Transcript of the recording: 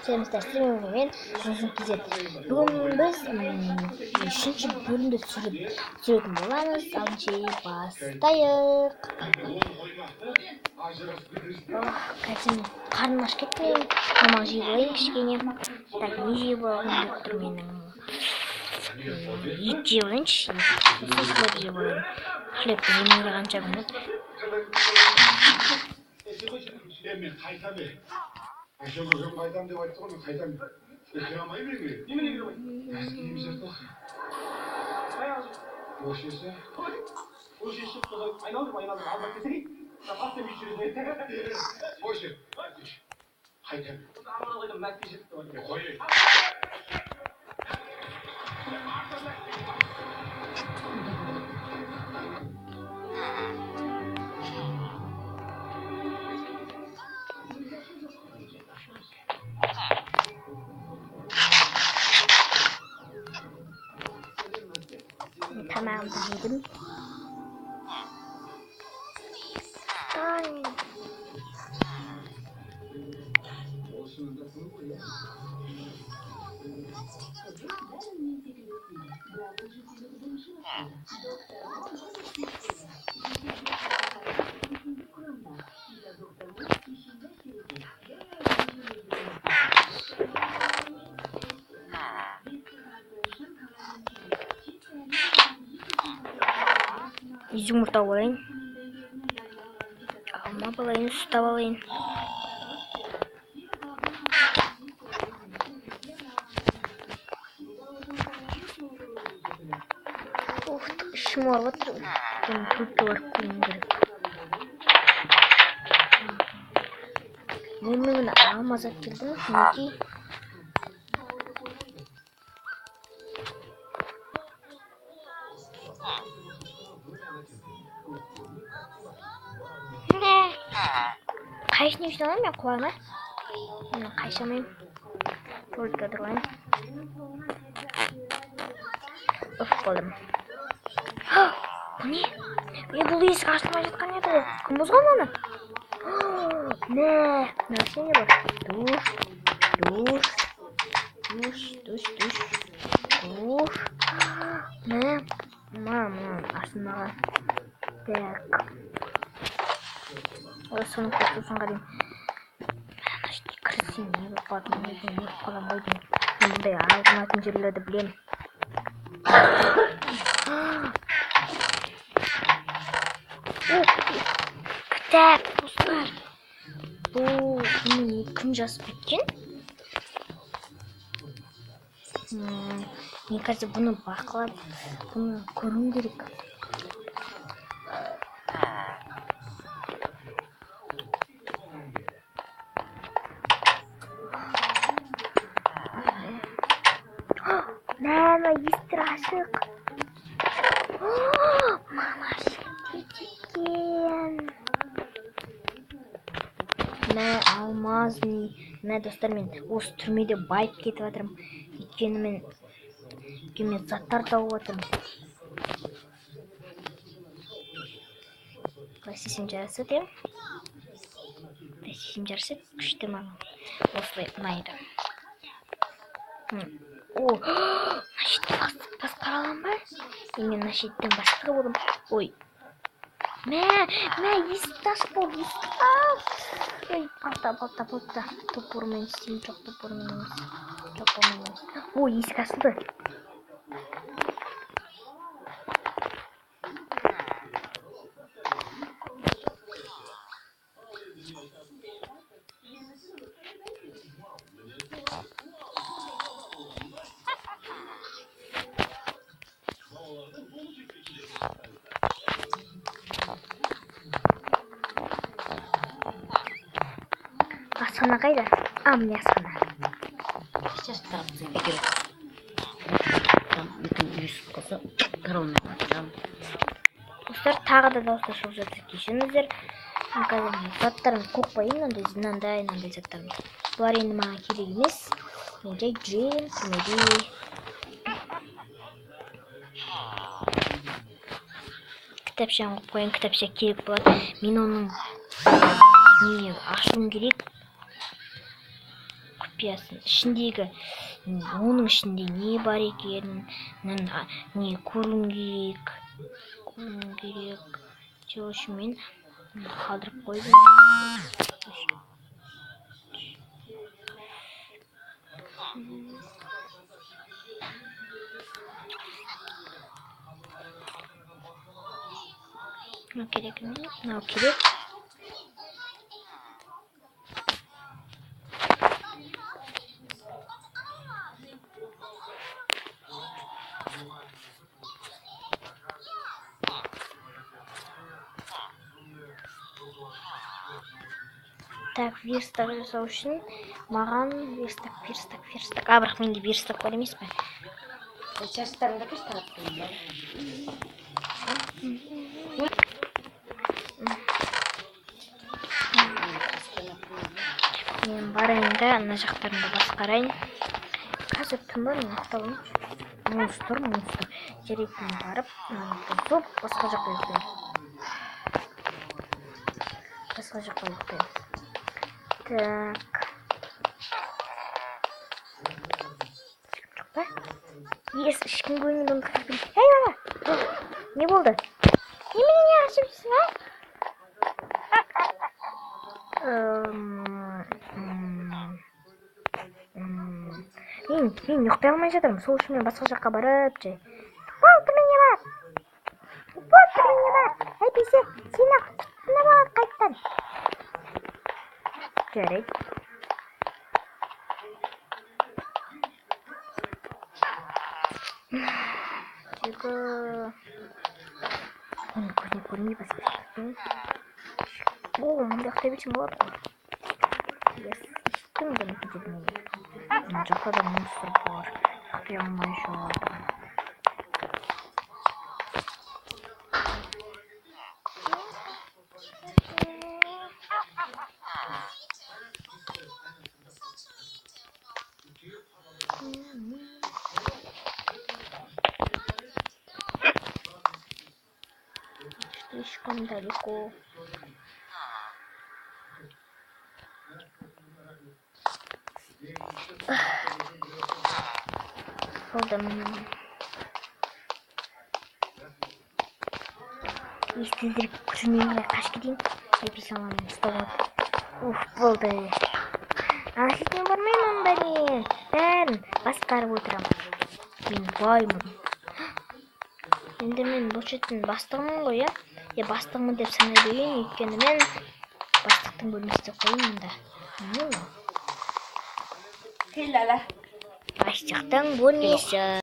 Selamlar, ben Rozun Kizet. Bugün biz 3. bölümde sürетін боламыз. Алынчы бастайық. Қазір қарным аш кетті. Тамақ жеп алайын кішкене. Так, не жеп алғым келіп тұр менің? Ет жеп алайыншы. Сосын хлеб жеп алайын. Хлебті жемеуге қанша күн болды? Aşağı faydan diye vakti olmuyor, faydan. Kıyamayı bile görüyor. Yemin ediyorum. Eski gibi bir şey yok. Boş yese. Boş yese. Aynalı. Al bak desene. Kapat da bir sürü. Boş yese. Haydi. Aman koydum ben diyecek. Koy. Tamam dedim. Ay. Yumurta alayım. Alma alayım, süt alayım. Of, şımarıp oturuyorum. Tuttu var koyayım gerek. Benim almazak geldim. Çünkü Kayışını işte alayım ya kulağına. Kayışamayayım. Burada durayım. Of kolum. Bu ne? Bu izi karşıma жатқан еді. Кім бұзған оны? Ne? Нәрсе не бар? Душ. Ne? Мама, астындағы. Так. Соны қосылсын қарайым. Ашты кірсен не болып қалатын едім, не болып қалам ойдым. Мен бұндай алғынатын жерлерді білем. Кітап, достар. Бұны кім жазып кеткен? Мне кажется, бұны бақылап, бұны көруім керек. Мама, естір ашық. Мама шектеген. Алмаз не достар, мен осы түрмеде байып кетіп жатырмын. Өйткені мен заттар тауып жатырмын. Қалай істесем жарасады, иә? Істесем жарасады, күшті маған. Осылай ұнайды. О, нашетті басқара алам ба? Мен нашеттен бастығы болдым. Ой. Мә, есік таш бол, есік таш. Ой, балта. Топормен істеймін, жоқ топормен емес. Ой, есік ашылды. Асхана қайда? Міне асхана. Сейчас тарапты бекер. Там bütün yüz kasa karanlık atacağım. Dostlar тағы да дауыстар шығып жатыр, кешіріңіздер. Қазір заттарым көп қойын, мынандай заттарым. Бұлар енді маған керек емес. Мен жай жүремін, түрмеде. Кітапшаны қойып қояйын, кітапша керек болады. Мен оның не ашуым керек. Құпиясын ішіндегі оның ішінде не бар екенін не көруім керек. Сол үшін мен қалдырып қойдым. Мынау керек емес, мынау керек. Так, верстак жасау үшін маған верстак. Бірақ менде верстак бар емес пе? Шаштарыңды кеш тараптың ба? Мен барайын да, ана жақтарында басқарайын. Қазір кім бар, мен ұйықтауым. Монстр. Жарайды, мен барып, бұзып, басқа жаққа ұйықтайын. Так. Жоқ па? Ес, ешкім көрмейді оны қырдым. Ей, бала! Не болды? Немене не ашыпсың, а? Мен ұйықтай алмай жатырмын. Сол үшін мен басқа жаққа барып жай. Болды мене бар. Әйтпесе, сені құтына болады қайттан. Жарайды. Тегі... Оны көрмей басқа. О, мұнда ұқтай бетім болады ғой. Естің бұны кетеді ме? Жақта да монстр бар. Ұқтай алмай жатыр. Слишком далеко. Болдым. Естілдіріп күрмеймін, қаш кетейін. Әйтпесе аламын, ұстап. Болды. Ашытын бармаймын бәрін. Бәрін басқарып отырам. Мен баймын. Енді мен бұл шеттің бастығымын ғой, я? Бастығымын деп санай берейін, өйткені мен бастықтың бөлмесіне қойын мұнда. Келді әлі. Бастықтың бөлмесі.